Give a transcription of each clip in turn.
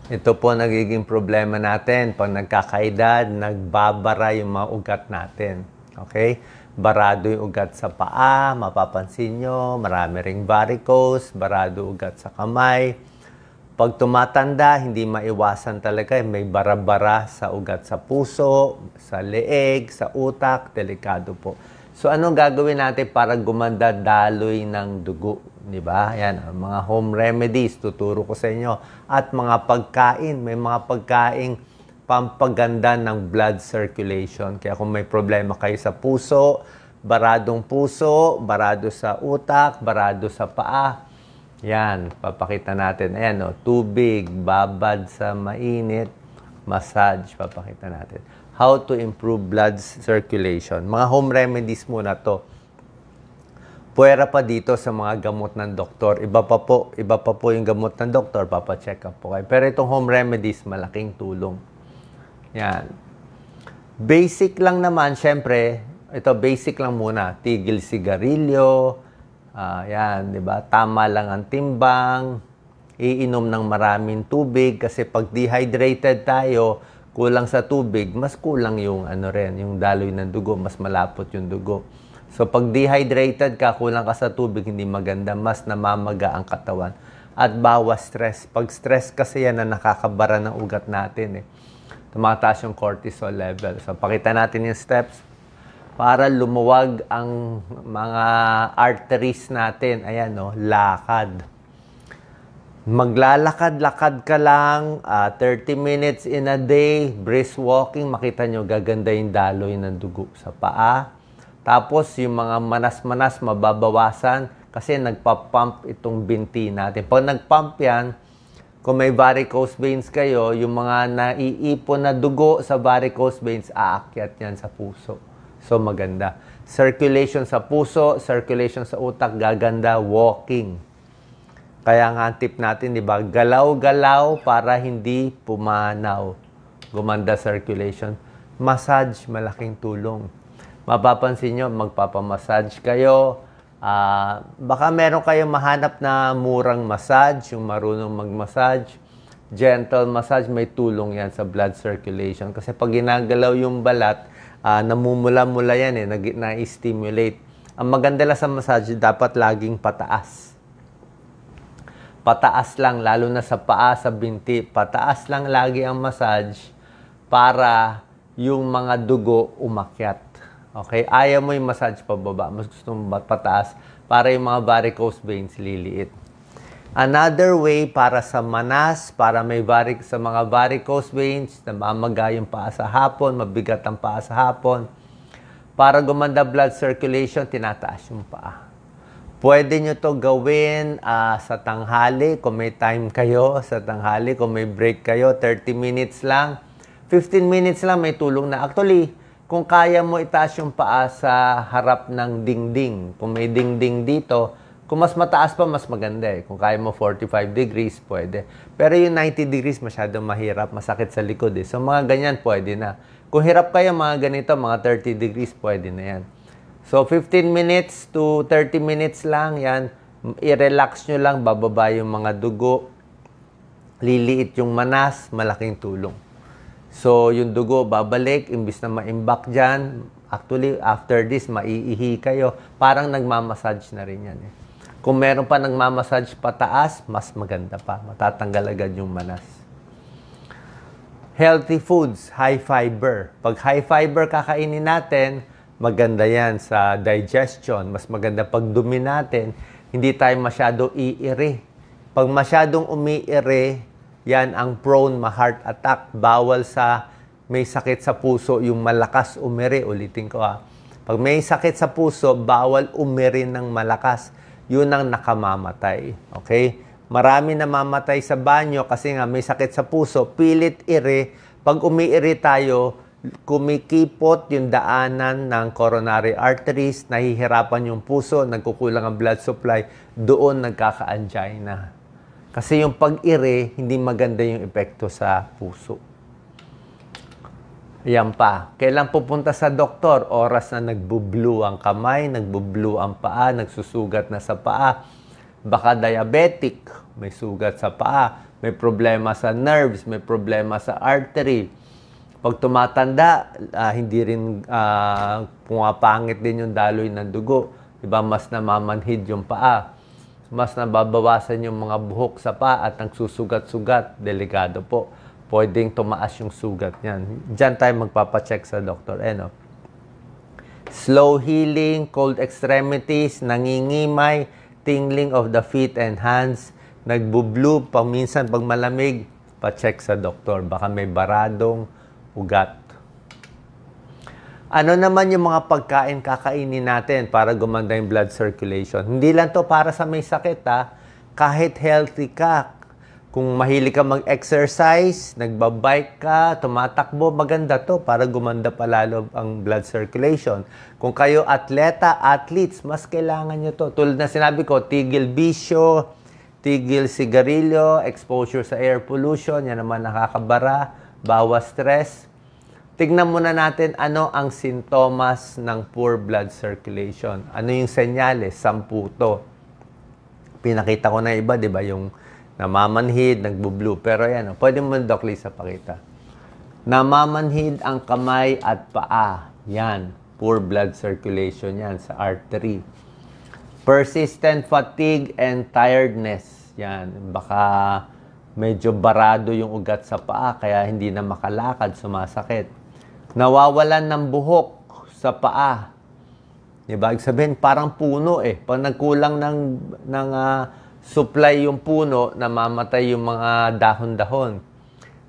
Ito po nagiging problema natin. Pag nagkakaedad, nagbabara yung mga ugat natin. Okay? Barado yung ugat sa paa, mapapansin nyo, marami ring varicose, barado ugat sa kamay. Pag tumatanda, hindi maiwasan talaga. May bara-bara sa ugat sa puso, sa leeg, sa utak, delikado po. So, anong gagawin natin para gumanda daloy ng dugo? Di ba? Yan, mga home remedies, tuturo ko sa inyo. At mga pagkain, may mga pagkain pampaganda ng blood circulation. Kaya kung may problema kayo sa puso, barado sa utak, barado sa paa, yan, papakita natin. Ayan, no, tubig, babad sa mainit, massage, papakita natin. How to improve blood circulation. Mga home remedies muna to. Puwera pa dito sa mga gamot ng doktor. Iba pa po yung gamot ng doktor, papacheck up po kayo. Pero itong home remedies, malaking tulong. Yan. Basic lang naman, syempre, ito basic lang muna. Tigil sigarilyo, yan, di ba? Tama lang ang timbang, iinom ng maraming tubig kasi pag dehydrated tayo, kulang sa tubig, mas kulang yung yung daloy ng dugo, mas malapot yung dugo. So pag dehydrated ka, kulang ka sa tubig, hindi maganda, mas namamaga ang katawan. At bawas stress. Pag stress kasi yan na nakakabara ng ugat natin tumataas yung cortisol level. So pakita natin yung steps para lumuwag ang mga arteries natin. Ayan, no, lakad. Maglalakad-lakad ka lang, 30 minutes in a day, brisk walking, makita nyo, gaganda yung daloy ng dugo sa paa. Tapos, yung mga manas-manas, mababawasan kasi nagpa-pump itong binti natin. Pag nag-pump yan, kung may varicose veins kayo, yung mga naiipon na dugo sa varicose veins, aakyat yan sa puso. So, maganda. Circulation sa puso, circulation sa utak, gaganda, walking. Kaya nga tip natin, di ba? Galaw-galaw para hindi pumanaw. Gumanda circulation. Massage, malaking tulong. Mapapansin nyo, magpapamassage kayo. Baka meron kayong mahanap na murang massage, yung marunong mag-massage. Gentle massage, may tulong yan sa blood circulation. Kasi pag ginagalaw yung balat, namumula-mula yan na-stimulate. Ang maganda lang sa massage, dapat laging pataas. Pataas lang, lalo na sa paa, sa binti. Pataas lang lagi ang massage para yung mga dugo umakyat. Okay? Ayaw mo yung massage pababa. Mas gusto mo pataas para yung mga varicose veins liliit. Another way para sa manas, para may sa mga varicose veins, namamaga yung paa sa hapon, mabigat ang paa sa hapon. Para gumanda blood circulation, tinataas yung paa. Pwede nyo to gawin sa tanghali, kung may time kayo, sa tanghali, kung may break kayo, 30 minutes lang. 15 minutes lang, may tulong na. Actually, kung kaya mo itaas yung paa sa harap ng dingding, kung may dingding dito, kung mas mataas pa, mas maganda Kung kaya mo 45 degrees, pwede. Pero yung 90 degrees, masyadong mahirap, masakit sa likod So, mga ganyan, pwede na. Kung hirap kayo, mga ganito, mga 30 degrees, pwede na yan. So, 15 minutes to 30 minutes lang, yan. I-relax nyo lang, bababa yung mga dugo. Liliit yung manas, malaking tulong. So, yung dugo, babalik, imbis na ma-imbak dyan. Actually, after this, maiihi kayo. Parang nagmamassage na rin yan Kung meron pa nagmamassage pataas, mas maganda pa. Matatanggal agad yung manas. Healthy foods, high fiber. Pag high fiber kakainin natin, maganda yan sa digestion. Mas maganda pag dumi natin, hindi tayo masyado iiri. Pag masyadong umiiri, yan ang prone ma-heart attack. Bawal sa may sakit sa puso, yung malakas umiri. Ulitin ko Pag may sakit sa puso, bawal umiri ng malakas. Yun ang nakamamatay. Okay? Marami namamatay sa banyo kasi nga may sakit sa puso, pilit iri. Pag umiiri tayo, kumikipot yung daanan ng coronary arteries, nahihirapan yung puso, nagkukulang ang blood supply, doon nagkaka-angina. Kasi yung pag-iri, hindi maganda yung epekto sa puso. Yan pa. Kailan pupunta sa doktor? Oras na nagbu-blue ang kamay, nagbu-blue ang paa, nagsusugat na sa paa. baka diabetic, may sugat sa paa, may problema sa nerves, may problema sa artery. Pag tumatanda, hindi rin pumapangit din yung daloy ng dugo. Diba? Mas namamanhid yung paa. Mas nababawasan yung mga buhok sa paa at nagsusugat-sugat. Delikado po. Pwedeng tumaas yung sugat niyan. Diyan tayo magpapacheck sa doktor. Slow healing, cold extremities, nangingimay, tingling of the feet and hands, nagbo-blue, paminsan pag malamig, pa-check sa doktor. Baka may baradong ugat. Ano naman yung mga pagkain kakainin natin para gumanda yung blood circulation? Hindi lang to para sa may sakit, kahit healthy ka. Kung mahilig ka mag-exercise, nagbabike ka, tumatakbo, maganda to para gumanda palalo ang blood circulation. Kung kayo athletes, mas kailangan nyo to. Tulad na sinabi ko, tigil bisyo, tigil sigarilyo, exposure sa air pollution, yan naman nakakabara, bawas stress. Tignan muna natin ano ang sintomas ng poor blood circulation. Ano yung senyales? 10 to. Pinakita ko na iba, di ba? Yung namamanhid, nagbo-blue. Pero yan, pwede mo Doc Lisa pakita. Namamanhid ang kamay at paa. Yan, poor blood circulation yan sa artery. Persistent fatigue and tiredness. Yan, baka medyo barado yung ugat sa paa, kaya hindi na makalakad, sumasakit. Nawawalan ng buhok sa paa. Diba? Ibig sabihin, parang puno Pag nagkulang ng supply yung puno, namamatay yung mga dahon-dahon.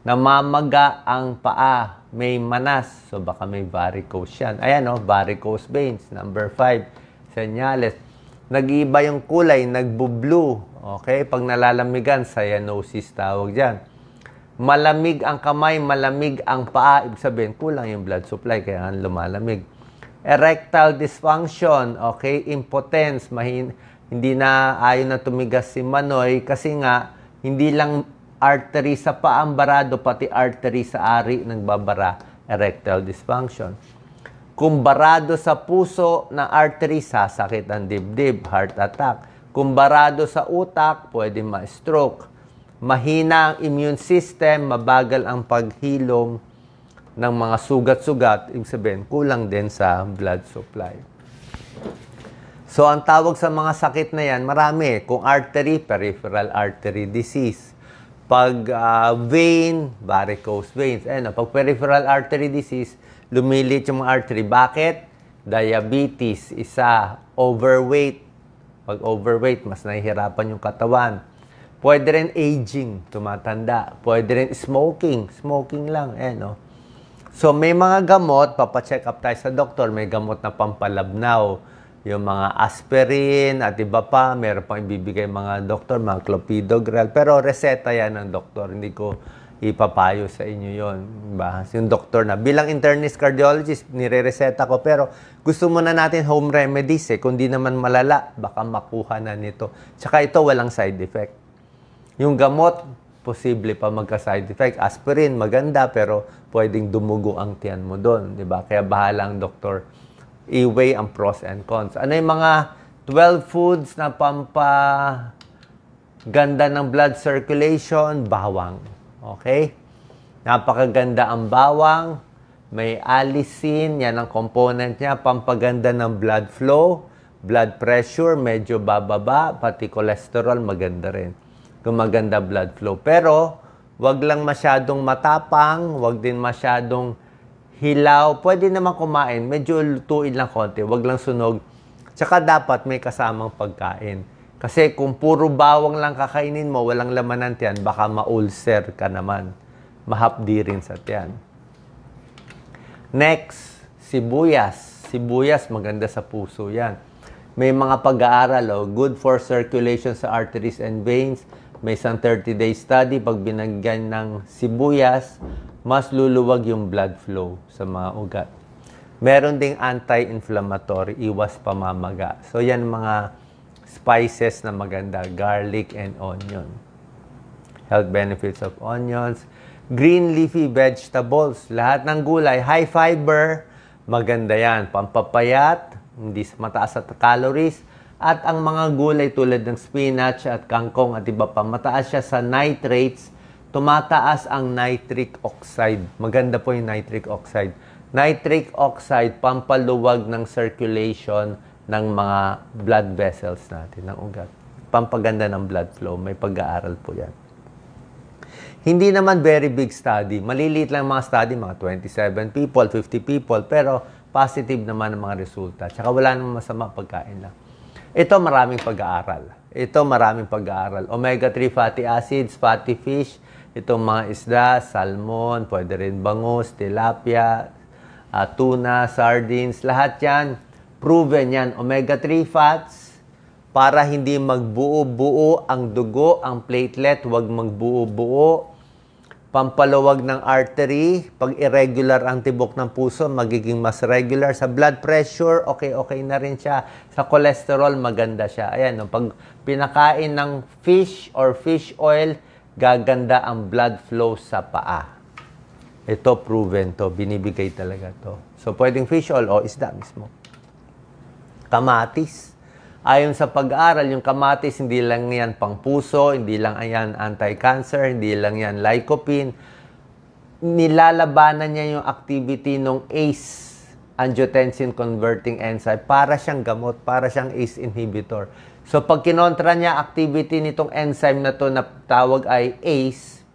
Namamaga ang paa. May manas. So, baka may varicose yan. Ayan, varicose veins. Number 5. Senyales. Nag-iiba yung kulay, nagbo-blue. Okay? Pag nalalamigan, cyanosis tawag dyan. Malamig ang kamay, malamig ang paa. Ibig sabihin, kulang yung blood supply, kaya lumalamig. Erectile dysfunction, okay? Impotence, hindi na ayaw na tumigas si Manoy kasi nga, hindi lang artery sa paa ang barado, pati artery sa ari nagbabara. Erectile dysfunction. Kung barado sa puso na artery, sasakit ang dibdib, heart attack. Kung barado sa utak, pwede ma-stroke. Mahina ang immune system, mabagal ang paghilom ng mga sugat-sugat. Ibig sabihin, kulang din sa blood supply. So, ang tawag sa mga sakit na yan, marami. Kung artery, peripheral artery disease. Pag vein, varicose veins. Pag peripheral artery disease, lumilit yung mga artery. Bakit? Diabetes, isa. Overweight. Pag overweight, mas nahihirapan yung katawan. Pwede rin aging, tumatanda. Pwede rin smoking. Smoking lang, So, may mga gamot, papacheck up tayo sa doktor. May gamot na pampalabnaw. Yung mga aspirin at iba pa. Meron pang ibibigay mga doktor, mga clopidogrel. Pero reseta yan ng doktor. Hindi ko ipapayo sa inyo yon. Diba? Yung doktor na. Bilang internist cardiologist, nire-reseta ko. Pero gusto muna natin home remedies Kung di naman malala, baka makuha na nito. Tsaka ito, walang side effect. Yung gamot, posible pa magka-side effect. Aspirin, maganda, pero pwedeng dumugo ang tiyan mo doon. Diba? Kaya bahala ang doktor i-weigh ang pros and cons. Ano yung mga 12 foods na pampaganda ng blood circulation? Bawang. Okay? Napakaganda ang bawang. May allicin, yan ang component niya. Pampaganda ng blood flow. Blood pressure, medyo bababa. Pati cholesterol, maganda rin. Gumaganda blood flow. Pero, wag lang masyadong matapang, wag din masyadong hilaw. Pwede naman kumain, medyo lutuin lang konti, wag lang sunog. Tsaka dapat may kasamang pagkain. Kasi kung puro bawang lang kakainin mo, walang laman ng tiyan, baka ma-ulcer ka naman. Mahapdi rin sa tiyan. Next, sibuyas. Sibuyas, maganda sa puso yan. May mga pag-aaral, good for circulation sa arteries and veins. May isang 30-day study, pag binagyan ng sibuyas, mas luluwag yung blood flow sa mga ugat. Meron ding anti-inflammatory, iwas pamamaga. So yan mga spices na maganda, garlic and onion. Health benefits of onions. Green leafy vegetables, lahat ng gulay, high fiber, maganda yan. Pampapayat, hindi mataas sa calories, At ang mga gulay tulad ng spinach at kangkong at iba pa, mataas siya sa nitrates, tumataas ang nitric oxide. Maganda po yung nitric oxide. Nitric oxide, pampaluwag ng circulation ng mga blood vessels natin, ng ugat. Pampaganda ng blood flow. May pag-aaral po yan. Hindi naman very big study. Maliliit lang mga study, mga 27 people, 50 people, pero positive naman ang mga resulta. Tsaka wala namang masama pagkain lang. Ito maraming pag-aaral. Omega-3 fatty acids, fatty fish, itong mga isda, salmon, pwede rin bangus, tilapia, tuna, sardines, lahat yan, proven yan. Omega-3 fats, para hindi magbuo-buo ang dugo, ang platelet, huwag magbuo-buo. Pampaluwag ng artery, pag irregular ang tibok ng puso, magiging mas regular. Sa blood pressure, okay na rin siya. Sa cholesterol, maganda siya. Ayan, no, pag pinakain ng fish or fish oil, gaganda ang blood flow sa paa. Ito, proven to. Binibigay talaga to. So, pwedeng fish oil o isda mismo. Kamatis. Ayon sa pag-aaral, yung kamatis, hindi lang yan pang puso, hindi lang yan anti-cancer, hindi lang yan lycopene. Nilalabanan niya yung activity ng ACE, angiotensin converting enzyme, para siyang gamot, para siyang ACE inhibitor. So, pag kinontra niya activity nitong enzyme na to na tawag ay ACE,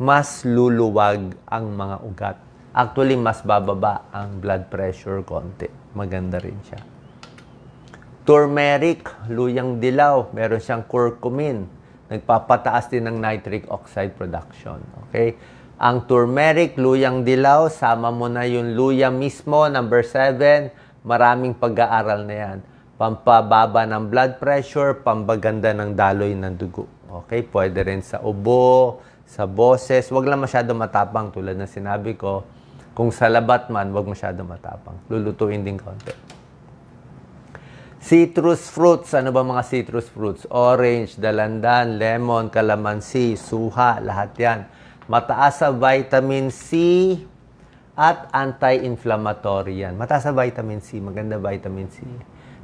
mas luluwag ang mga ugat. Actually, mas bababa ang blood pressure konti. Maganda rin siya. Turmeric, luyang dilaw, meron siyang curcumin. Nagpapataas din ng nitric oxide production. Okay? Ang turmeric, luyang dilaw, sama mo na yung luya mismo, number 7, maraming pag-aaral na yan. Pampababa ng blood pressure, pampaganda ng daloy ng dugo. Okay? Pwede rin sa ubo, sa boses. Huwag lang masyado matapang tulad na sinabi ko. Kung sa labat man, huwag masyado matapang. Lulutuin din konti. Citrus fruits. Ano ba mga citrus fruits? Orange, dalandan, lemon, calamansi, suha, lahat yan. Mataas sa vitamin C at anti-inflammatory yan. Mataas sa vitamin C. Maganda vitamin C.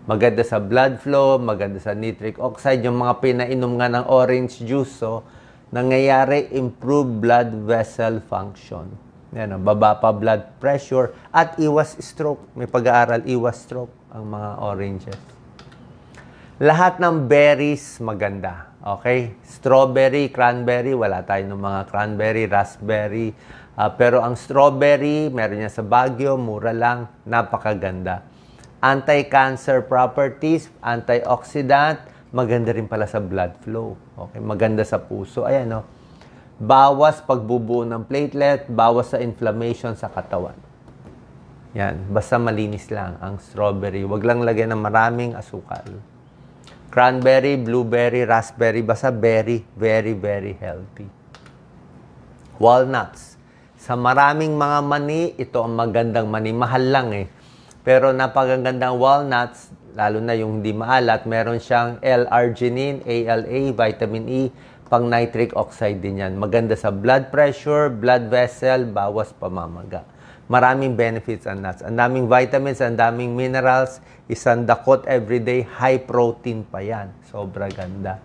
Maganda sa blood flow, maganda sa nitric oxide. Yung mga pinainom nga ng orange juice, so, nangyayari improve blood vessel function. Yan, baba pa blood pressure at iwas stroke. May pag-aaral, iwas stroke ang mga oranges. Lahat ng berries maganda. Okay? Strawberry, cranberry, wala tayo ng mga cranberry, raspberry. Pero ang strawberry, meron niya sa Baguio, mura lang, napakaganda. Anti-cancer properties, antioxidant, maganda rin pala sa blood flow. Okay? Maganda sa puso. Ayan, no? Bawas pagbubuo ng platelet, bawas sa inflammation sa katawan. Yan, basta malinis lang ang strawberry. Huwag lang lagyan ng maraming asukal. Cranberry, blueberry, raspberry, basta berry, very, very healthy. Walnuts. Sa maraming mga mani, ito ang magandang mani. Mahal lang eh. Pero napakagandang walnuts, lalo na yung hindi maalat, meron siyang L-arginine, ALA, vitamin E, pang nitric oxide din yan. Maganda sa blood pressure, blood vessel, bawas pamamaga. Maraming benefits ang nuts. Ang daming vitamins, ang daming minerals, isang dakot everyday, high protein pa yan. Sobra ganda.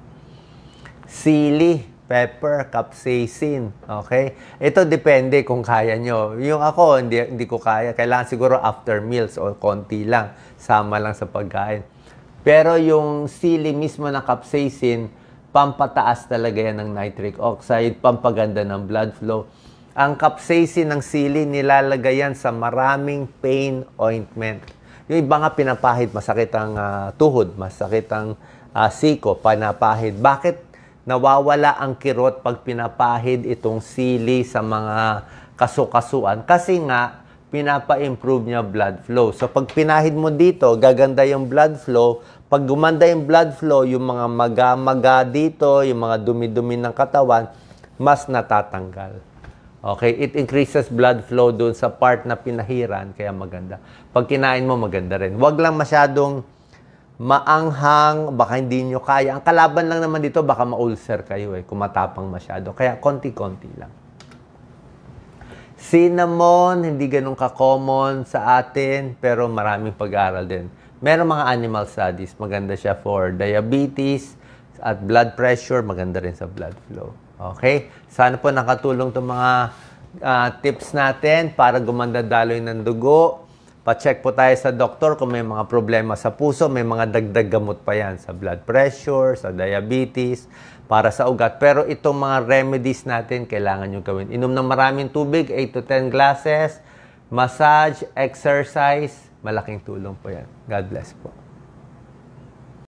Sili, pepper, capsaicin. Okay? Ito depende kung kaya nyo. Yung ako, hindi ko kaya. Kailangan siguro after meals o konti lang. Sama lang sa pagkain. Pero yung sili mismo na capsaicin, pampataas talaga yan ng nitric oxide, pampaganda ng blood flow. Ang capsaicin ng sili, nilalagay yan sa maraming pain ointment. Yung iba nga pinapahid, masakit ang tuhod, masakit ang siko, pinapahid. Bakit nawawala ang kirot pag pinapahid itong sili sa mga kasukasuan? Kasi nga, pinapa-improve niya blood flow. So, pag pinahid mo dito, gaganda yung blood flow. Pag gumanda yung blood flow, yung mga maga-maga dito, yung mga dumi-dumi ng katawan, mas natatanggal. Okay? It increases blood flow doon sa part na pinahiran, kaya maganda. Pag kinain mo, maganda rin. Huwag lang masyadong maanghang, baka hindi nyo kaya. Ang kalaban lang naman dito, baka ma-ulcer kayo kung matapang masyado. Kaya konti-konti lang. Cinnamon, hindi ganun ka-common sa atin, pero maraming pag-aaral din. Meron mga animal studies. Maganda siya for diabetes at blood pressure. Maganda rin sa blood flow. Okay? Sana po nakatulong itong mga tips natin para gumanda daloy ng dugo. Pa-check po tayo sa doktor kung may mga problema sa puso, may mga dagdag gamot pa yan sa blood pressure, sa diabetes, para sa ugat. Pero itong mga remedies natin, kailangan nyo gawin. Inom ng maraming tubig, 8 to 10 glasses, massage, exercise, malaking tulong po yan. God bless po.